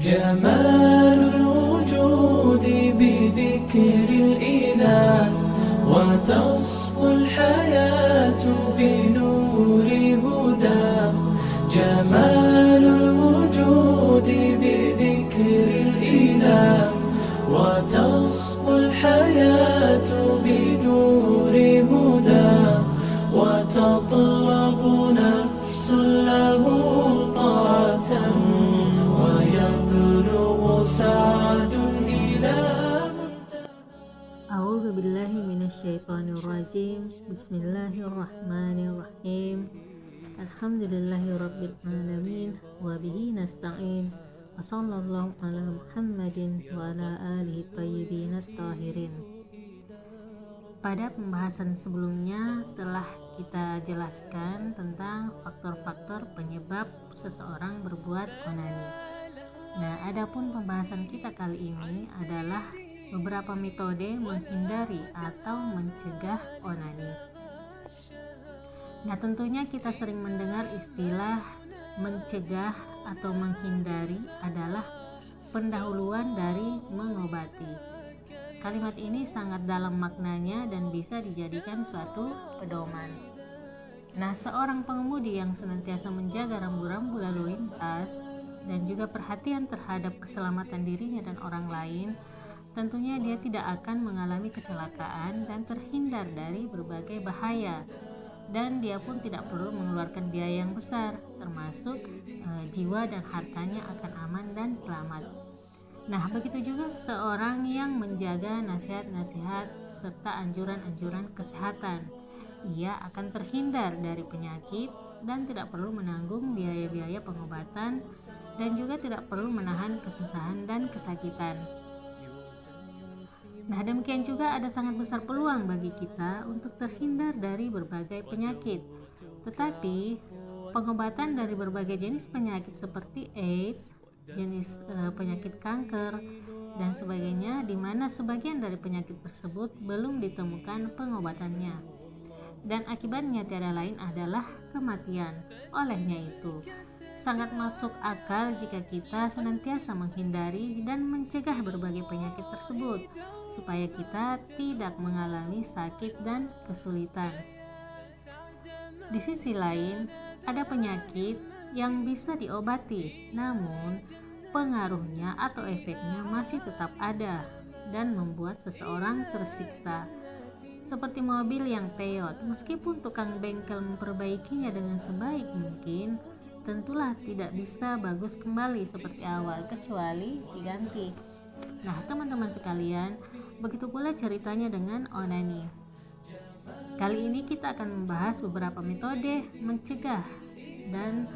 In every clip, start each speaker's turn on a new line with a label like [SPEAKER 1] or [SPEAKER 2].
[SPEAKER 1] جمال الوجود بذكر الإله، وتصفو الحياة بنور هداه. جمال الوجود بذكر الإله، وتصفو الحياة بنور هداه. وتطلب نفس له طاعة، ويبلغ سعد إلى منتهى.
[SPEAKER 2] أعوذ بالله من الشيطان الرجيم. بسم الله الرحمن الرحيم. الحمد لله رب العالمين وبه نستعين. وصلى الله على محمد وعلى آله الطيبين الطاهرين. Pada pembahasan sebelumnya telah kita jelaskan tentang faktor-faktor penyebab seseorang berbuat onani. Nah, adapun pembahasan kita kali ini adalah beberapa metode menghindari atau mencegah onani. Nah, tentunya kita sering mendengar istilah mencegah atau menghindari adalah pendahuluan dari mengobati. Kalimat ini sangat dalam maknanya dan bisa dijadikan suatu pedoman. Nah, seorang pengemudi yang senantiasa menjaga rambu-rambu lalu lintas dan juga perhatian terhadap keselamatan dirinya dan orang lain, tentunya dia tidak akan mengalami kecelakaan dan terhindar dari berbagai bahaya. Dan dia pun tidak perlu mengeluarkan biaya yang besar, termasuk jiwa dan hartanya akan aman dan selamat. Nah, begitu juga seorang yang menjaga nasihat-nasihat serta anjuran-anjuran kesehatan. Ia akan terhindar dari penyakit dan tidak perlu menanggung biaya-biaya pengobatan dan juga tidak perlu menahan kesusahan dan kesakitan. Nah, demikian juga ada sangat besar peluang bagi kita untuk terhindar dari berbagai penyakit. Tetapi, pengobatan dari berbagai jenis penyakit seperti AIDS, jenis penyakit kanker dan sebagainya, di mana sebagian dari penyakit tersebut belum ditemukan pengobatannya dan akibatnya tiada lain adalah kematian. Olehnya itu sangat masuk akal jika kita senantiasa menghindari dan mencegah berbagai penyakit tersebut supaya kita tidak mengalami sakit dan kesulitan. Di sisi lain, ada penyakit yang bisa diobati, namun pengaruhnya atau efeknya masih tetap ada dan membuat seseorang tersiksa. Seperti mobil yang peyot, meskipun tukang bengkel memperbaikinya dengan sebaik mungkin, tentulah tidak bisa bagus kembali seperti awal kecuali diganti. Nah, teman-teman sekalian, begitu pula ceritanya dengan onani. Kali ini kita akan membahas beberapa metode mencegah dan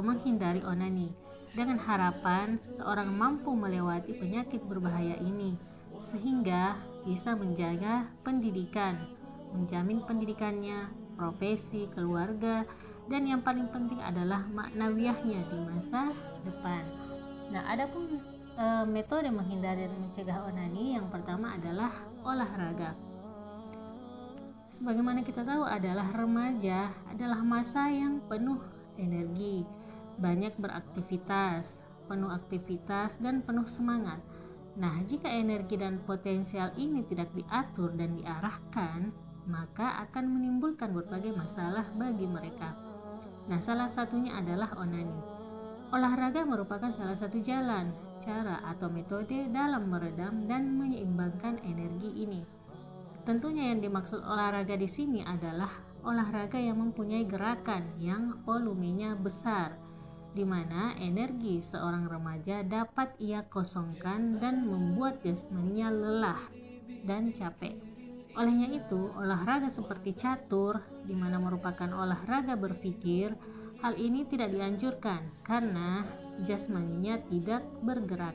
[SPEAKER 2] menghindari onani dengan harapan seseorang mampu melewati penyakit berbahaya ini sehingga bisa menjaga pendidikan, menjamin pendidikannya, profesi, keluarga, dan yang paling penting adalah maknawiyahnya di masa depan. Nah, adapun metode menghindari dan mencegah onani yang pertama adalah olahraga. Sebagaimana kita tahu adalah remaja adalah masa yang penuh energi, banyak beraktivitas, penuh aktivitas dan penuh semangat. Nah, jika energi dan potensial ini tidak diatur dan diarahkan, maka akan menimbulkan berbagai masalah bagi mereka. Nah, salah satunya adalah onani. Olahraga merupakan salah satu jalan, cara atau metode dalam meredam dan menyeimbangkan energi ini. Tentunya yang dimaksud olahraga di sini adalah olahraga yang mempunyai gerakan yang volumenya besar, di mana energi seorang remaja dapat ia kosongkan dan membuat jasmaninya lelah dan capek. Olehnya itu, olahraga seperti catur, di mana merupakan olahraga berpikir, hal ini tidak dianjurkan karena jasmaninya tidak bergerak.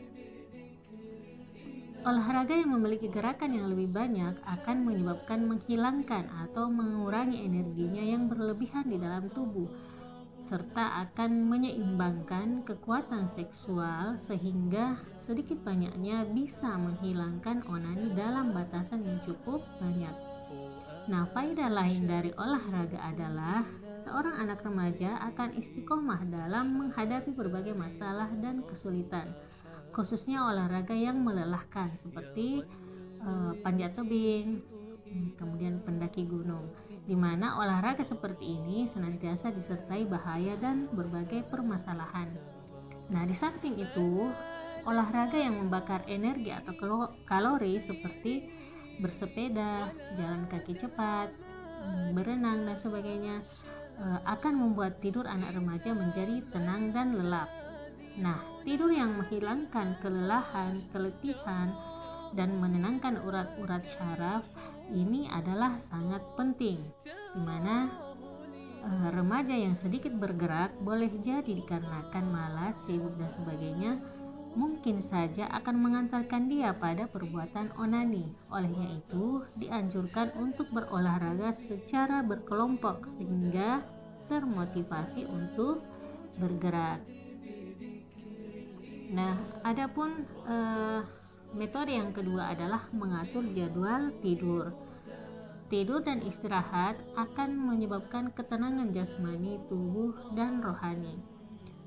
[SPEAKER 2] Olahraga yang memiliki gerakan yang lebih banyak akan menyebabkan menghilangkan atau mengurangi energinya yang berlebihan di dalam tubuh, serta akan menyeimbangkan kekuatan seksual sehingga sedikit banyaknya bisa menghilangkan onani dalam batasan yang cukup banyak. Nah, faedah lain dari olahraga adalah seorang anak remaja akan istiqomah dalam menghadapi berbagai masalah dan kesulitan. khususnya olahraga yang melelahkan seperti panjat tebing, kemudian pendaki gunung, di mana olahraga seperti ini senantiasa disertai bahaya dan berbagai permasalahan. Nah, di samping itu, olahraga yang membakar energi atau kalori seperti bersepeda, jalan kaki cepat, berenang dan sebagainya akan membuat tidur anak remaja menjadi tenang dan lelap. Nah, tidur yang menghilangkan kelelahan, keletihan, dan menenangkan urat-urat syaraf ini adalah sangat penting, di mana remaja yang sedikit bergerak boleh jadi dikarenakan malas, sibuk dan sebagainya, mungkin saja akan mengantarkan dia pada perbuatan onani. Olehnya itu, dianjurkan untuk berolahraga secara berkelompok sehingga termotivasi untuk bergerak. Nah, adapun metode yang kedua adalah mengatur jadwal tidur. Tidur dan istirahat akan menyebabkan ketenangan jasmani, tubuh, dan rohani.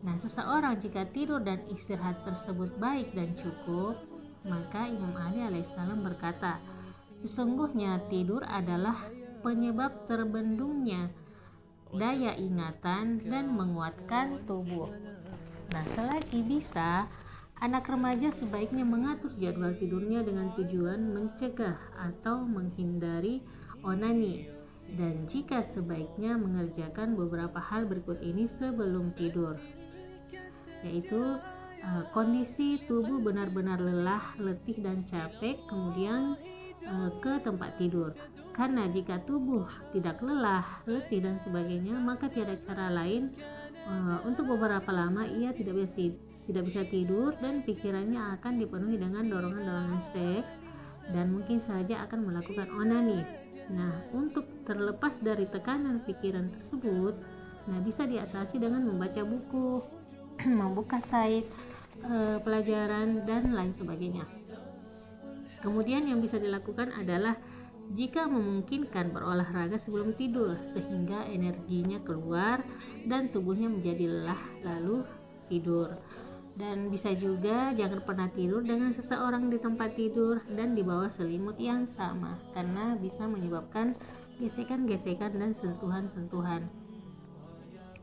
[SPEAKER 2] Nah, seseorang jika tidur dan istirahat tersebut baik dan cukup, maka Imam Ali alaihissalam berkata, sesungguhnya tidur adalah penyebab terbendungnya daya ingatan dan menguatkan tubuh. Nah, selagi bisa, anak remaja sebaiknya mengatur jadwal tidurnya dengan tujuan mencegah atau menghindari onani, dan jika sebaiknya mengerjakan beberapa hal berikut ini sebelum tidur, yaitu kondisi tubuh benar-benar lelah, letih dan capek, kemudian ke tempat tidur. Karena jika tubuh tidak lelah, letih dan sebagainya, maka tiada cara lain untuk beberapa lama ia tidak bisa tidur dan pikirannya akan dipenuhi dengan dorongan-dorongan seks dan mungkin saja akan melakukan onani. Nah, untuk terlepas dari tekanan pikiran tersebut, bisa diatasi dengan membaca buku, membuka site pelajaran dan lain sebagainya. Kemudian yang bisa dilakukan adalah jika memungkinkan berolahraga sebelum tidur sehingga energinya keluar dan tubuhnya menjadi lelah lalu tidur. Dan bisa juga jangan pernah tidur dengan seseorang di tempat tidur dan di bawah selimut yang sama, karena bisa menyebabkan gesekan-gesekan dan sentuhan-sentuhan.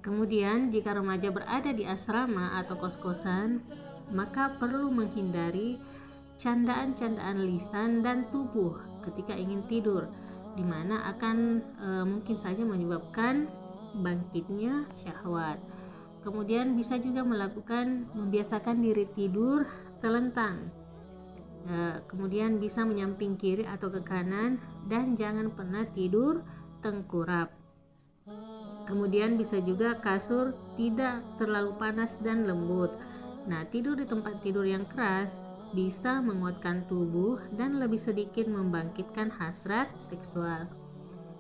[SPEAKER 2] Kemudian jika remaja berada di asrama atau kos-kosan, maka perlu menghindari candaan-candaan lisan dan tubuh ketika ingin tidur, di mana akan mungkin saja menyebabkan bangkitnya syahwat. Kemudian bisa juga membiasakan diri tidur telentang. Kemudian bisa menyamping kiri atau ke kanan dan jangan pernah tidur tengkurap. Kemudian bisa juga kasur tidak terlalu panas dan lembut. Nah, tidur di tempat tidur yang keras bisa menguatkan tubuh dan lebih sedikit membangkitkan hasrat seksual.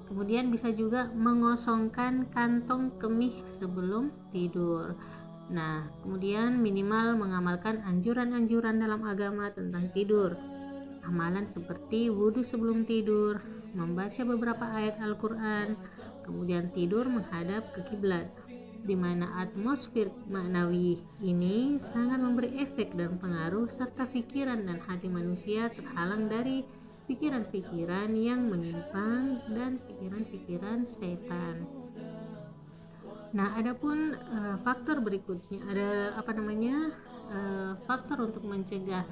[SPEAKER 2] Kemudian bisa juga mengosongkan kantong kemih sebelum tidur. Nah, kemudian minimal mengamalkan anjuran-anjuran dalam agama tentang tidur. Amalan seperti wudhu sebelum tidur, membaca beberapa ayat Al-Quran, kemudian tidur menghadap ke kiblat, di mana atmosfer maknawi ini sangat memberi efek dan pengaruh serta pikiran dan hati manusia terhalang dari pikiran-pikiran yang menyimpang dan pikiran-pikiran setan. Nah, adapun faktor berikutnya ada faktor untuk mencegah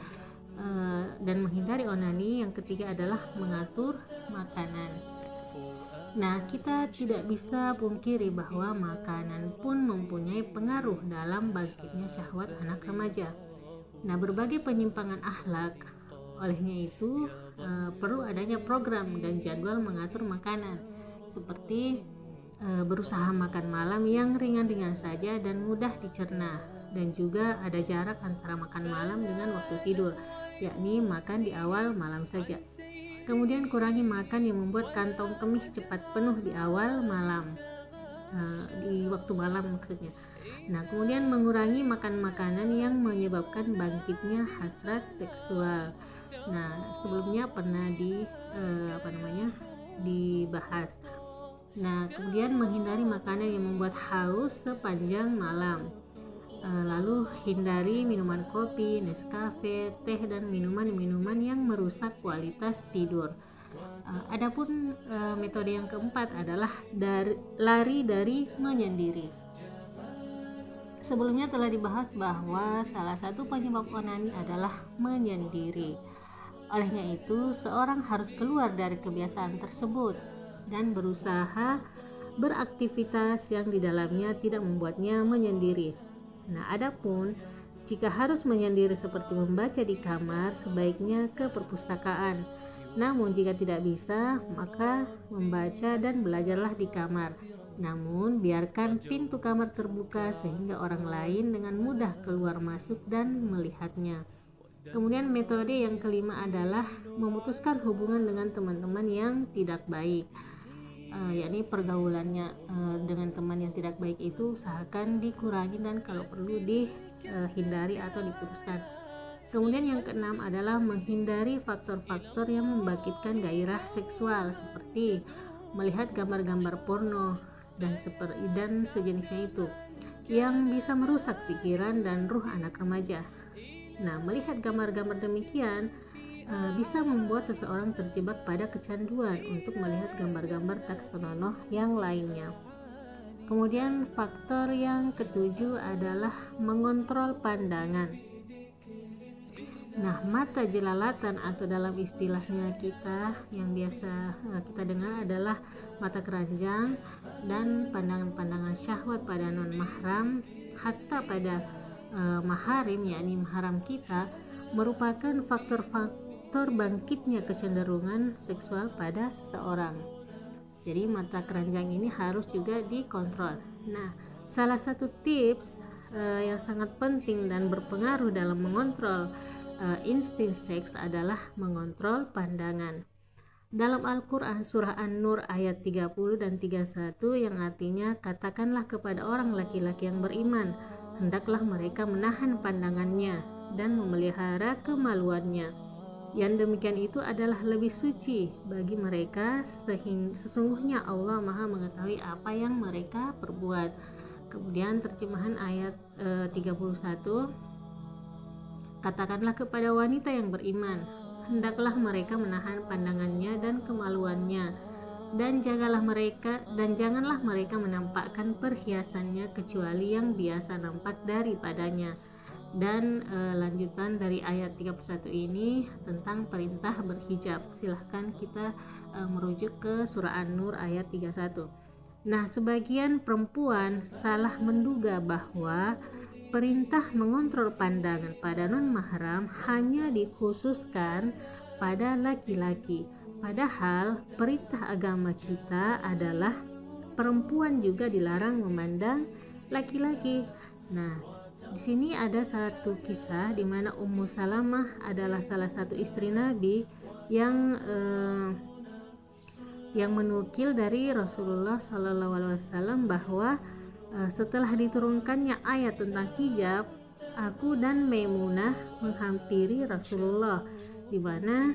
[SPEAKER 2] dan menghindari onani. Yang ketiga adalah mengatur makanan. Nah, kita tidak bisa pungkiri bahwa makanan pun mempunyai pengaruh dalam bangkitnya syahwat anak remaja. Nah, berbagai penyimpangan akhlak, olehnya itu perlu adanya program dan jadwal mengatur makanan, seperti berusaha makan malam yang ringan-ringan saja dan mudah dicerna, dan juga ada jarak antara makan malam dengan waktu tidur, yakni makan di awal malam saja. Kemudian kurangi makan yang membuat kantong kemih cepat penuh di awal malam, di waktu malam maksudnya. Nah, kemudian mengurangi makan makanan yang menyebabkan bangkitnya hasrat seksual. Nah, sebelumnya pernah dibahas. Nah, kemudian menghindari makanan yang membuat haus sepanjang malam. Lalu hindari minuman kopi, Nescafe, teh dan minuman-minuman yang merusak kualitas tidur. Adapun metode yang keempat adalah lari dari menyendiri. Sebelumnya telah dibahas bahwa salah satu penyebab onani adalah menyendiri. Olehnya itu, seorang harus keluar dari kebiasaan tersebut dan berusaha beraktivitas yang di dalamnya tidak membuatnya menyendiri. Nah, adapun jika harus menyendiri seperti membaca di kamar, sebaiknya ke perpustakaan. Namun jika tidak bisa, maka membaca dan belajarlah di kamar. Namun biarkan pintu kamar terbuka sehingga orang lain dengan mudah keluar masuk dan melihatnya. Kemudian metode yang kelima adalah memutuskan hubungan dengan teman-teman yang tidak baik. Yakni pergaulannya dengan teman yang tidak baik itu usahakan dikurangi dan kalau perlu dihindari atau diputuskan. Kemudian yang keenam adalah menghindari faktor-faktor yang membangkitkan gairah seksual seperti melihat gambar-gambar porno dan sejenisnya itu yang bisa merusak pikiran dan ruh anak remaja. Nah, melihat gambar-gambar demikian bisa membuat seseorang terjebak pada kecanduan untuk melihat gambar-gambar tak senonoh yang lainnya. Kemudian faktor yang ketujuh adalah mengontrol pandangan. Nah, mata jelalatan atau dalam istilahnya kita yang biasa kita dengar adalah mata keranjang dan pandangan-pandangan syahwat pada non-mahram hatta pada maharim yakni mahram kita merupakan faktor-faktor bangkitnya kecenderungan seksual pada seseorang. Jadi mata keranjang ini harus juga dikontrol. Nah, salah satu tips yang sangat penting dan berpengaruh dalam mengontrol insting seks adalah mengontrol pandangan. Dalam Al-Quran surah An-Nur ayat 30 dan 31 yang artinya katakanlah kepada orang laki-laki yang beriman, hendaklah mereka menahan pandangannya dan memelihara kemaluannya. Yang demikian itu adalah lebih suci bagi mereka sesungguhnya Allah Maha mengetahui apa yang mereka perbuat. Kemudian terjemahan ayat 31, katakanlah kepada wanita yang beriman, hendaklah mereka menahan pandangannya dan kemaluannya, dan janganlah mereka menampakkan perhiasannya kecuali yang biasa nampak daripadanya. Dan lanjutan dari ayat 31 ini tentang perintah berhijab. Silahkan kita merujuk ke surah An-Nur ayat 31. Nah, sebagian perempuan salah menduga bahwa perintah mengontrol pandangan pada non-mahram hanya dikhususkan pada laki-laki. Padahal perintah agama kita adalah perempuan juga dilarang memandang laki-laki. Nah, di sini ada satu kisah di mana Ummu Salamah adalah salah satu istri Nabi yang menukil dari Rasulullah SAW bahwa setelah diturunkannya ayat tentang hijab, aku dan Maimunah menghampiri Rasulullah, di mana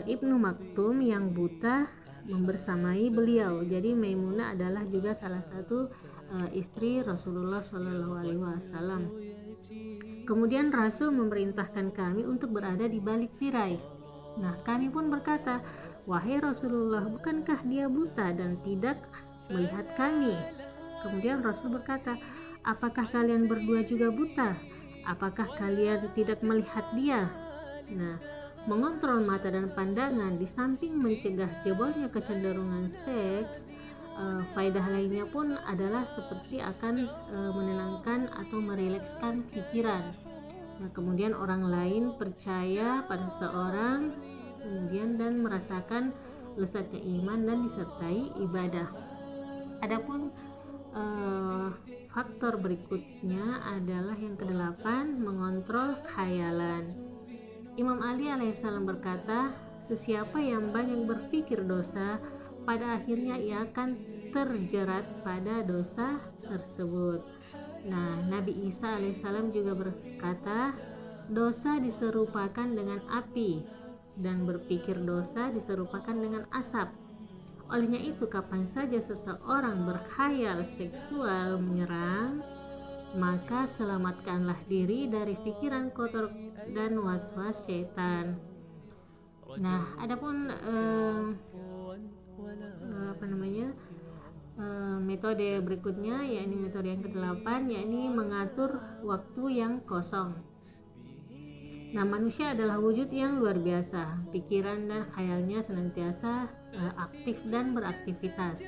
[SPEAKER 2] Ibnu Maktum yang buta membersamai beliau. Jadi Maimunah adalah juga salah satu istri Rasulullah SAW. Kemudian Rasul memerintahkan kami untuk berada di balik tirai. Nah, kami pun berkata, wahai Rasulullah, bukankah dia buta dan tidak melihat kami? Kemudian Rasul berkata, apakah kalian berdua juga buta? Apakah kalian tidak melihat dia? Nah, mengontrol mata dan pandangan di samping mencegah jebolnya kecenderungan seks, faedah lainnya pun adalah seperti akan menenangkan atau merilekskan pikiran. Nah, kemudian orang lain percaya pada seseorang, kemudian dan merasakan lezatnya iman dan disertai ibadah. Adapun faktor berikutnya adalah yang kedelapan, mengontrol khayalan. Imam Ali alaihissalam berkata, sesiapa yang banyak berpikir dosa, pada akhirnya ia akan terjerat pada dosa tersebut. Nah, Nabi Isa alaihissalam juga berkata, dosa diserupakan dengan api dan berpikir dosa diserupakan dengan asap. Olehnya itu, kapan saja seseorang berkhayal seksual menyerang, maka selamatkanlah diri dari pikiran kotor dan was-was syaitan. Nah, adapun metode berikutnya, yakni metode yang ke-8, yakni mengatur waktu yang kosong. Nah, manusia adalah wujud yang luar biasa. Pikiran dan khayalnya senantiasa aktif dan beraktivitas.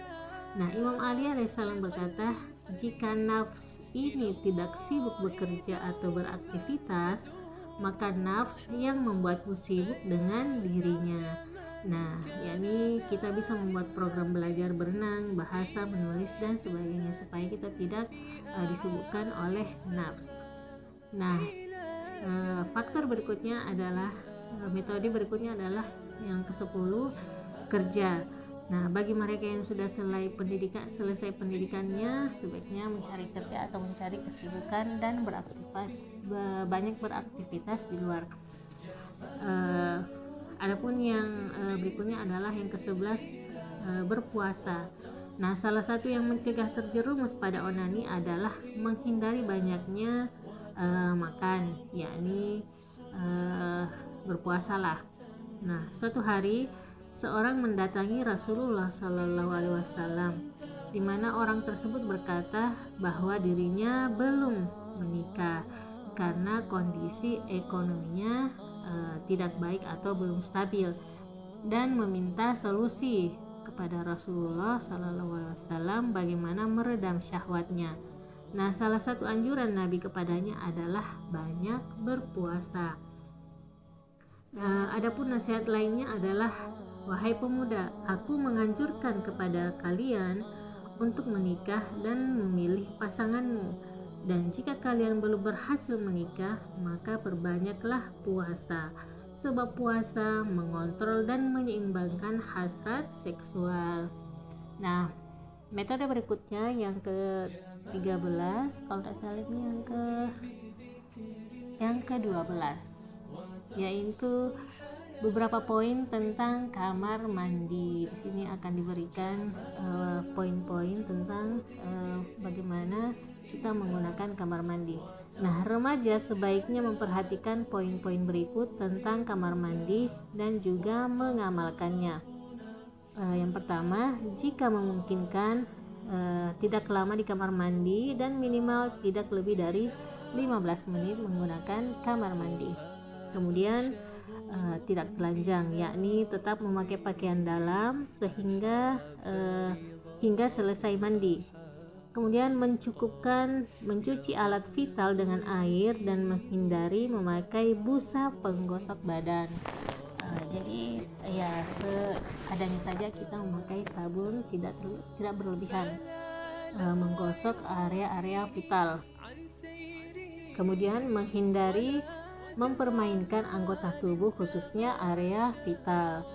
[SPEAKER 2] Nah, Imam Ali alaihissalam berkata, jika nafs ini tidak sibuk bekerja atau beraktivitas, maka nafs yang membuatmu sibuk dengan dirinya. Nah, yakni kita bisa membuat program belajar berenang, bahasa, menulis, dan sebagainya supaya kita tidak disibukkan oleh nafs. Nah, faktor berikutnya adalah metode berikutnya adalah yang ke-10, kerja. Nah, bagi mereka yang sudah selesai pendidikannya, sebaiknya mencari kerja atau mencari kesibukan dan banyak beraktivitas di luar. Adapun yang berikutnya adalah yang ke-11, berpuasa. Nah, salah satu yang mencegah terjerumus pada onani adalah menghindari banyaknya makan, yakni berpuasalah. Nah, suatu hari seorang mendatangi Rasulullah SAW, di mana orang tersebut berkata bahwa dirinya belum menikah karena kondisi ekonominya tidak baik atau belum stabil, dan meminta solusi kepada Rasulullah SAW bagaimana meredam syahwatnya. Nah, salah satu anjuran Nabi kepadanya adalah banyak berpuasa. Adapun nasihat lainnya adalah, wahai pemuda, aku menganjurkan kepada kalian untuk menikah dan memilih pasanganmu. Dan jika kalian belum berhasil menikah, maka perbanyaklah puasa. Sebab puasa mengontrol dan menyeimbangkan hasrat seksual. Nah, metode berikutnya yang ke-13, kalau tidak salah ini yang ke-12, yaitu beberapa poin tentang kamar mandi. Di sini akan diberikan poin-poin tentang bagaimana kita menggunakan kamar mandi. Nah, remaja sebaiknya memperhatikan poin-poin berikut tentang kamar mandi dan juga mengamalkannya. Yang pertama, jika memungkinkan, tidak lama di kamar mandi dan minimal tidak lebih dari 15 menit menggunakan kamar mandi. Kemudian tidak telanjang, yakni tetap memakai pakaian dalam sehingga hingga selesai mandi. Kemudian mencukupkan mencuci alat vital dengan air dan menghindari memakai busa penggosok badan. Jadi ya seadanya saja kita memakai sabun, tidak berlebihan menggosok area-area vital. Kemudian menghindari mempermainkan anggota tubuh khususnya area vital,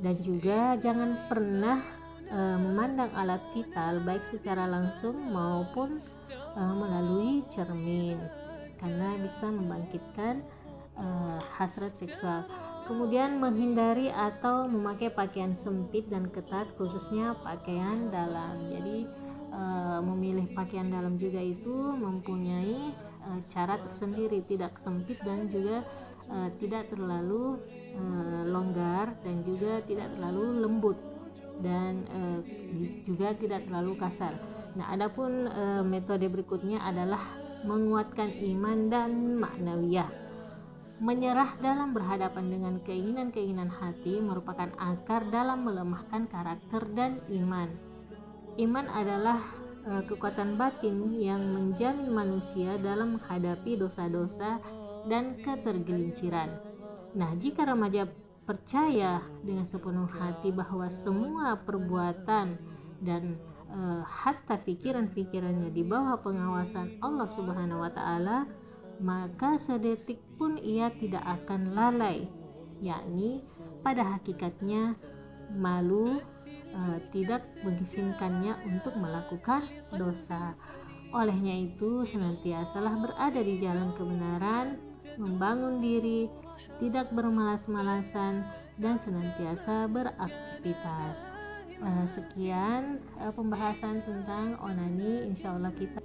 [SPEAKER 2] dan juga jangan pernah memandang alat vital baik secara langsung maupun melalui cermin, karena bisa membangkitkan hasrat seksual. Kemudian menghindari atau memakai pakaian sempit dan ketat khususnya pakaian dalam. Jadi memilih pakaian dalam juga itu mempunyai cara tersendiri, tidak sempit dan juga tidak terlalu longgar dan juga tidak terlalu lembut dan juga tidak terlalu kasar. Nah, adapun metode berikutnya adalah menguatkan iman dan maknawiyah. Menyerah dalam berhadapan dengan keinginan-keinginan hati merupakan akar dalam melemahkan karakter dan iman. Iman adalah kekuatan batin yang menjamin manusia dalam menghadapi dosa-dosa dan ketergelinciran. Nah, jika remaja percaya dengan sepenuh hati bahwa semua perbuatan dan hatta pikiran-pikirannya di bawah pengawasan Allah Subhanahu wa taala, maka sedetik pun ia tidak akan lalai, yakni pada hakikatnya malu tidak mengizinkannya untuk melakukan dosa. Olehnya itu, senantiasalah berada di jalan kebenaran, membangun diri, tidak bermalas-malasan, dan senantiasa beraktivitas. Sekian pembahasan tentang onani. Insya Allah kita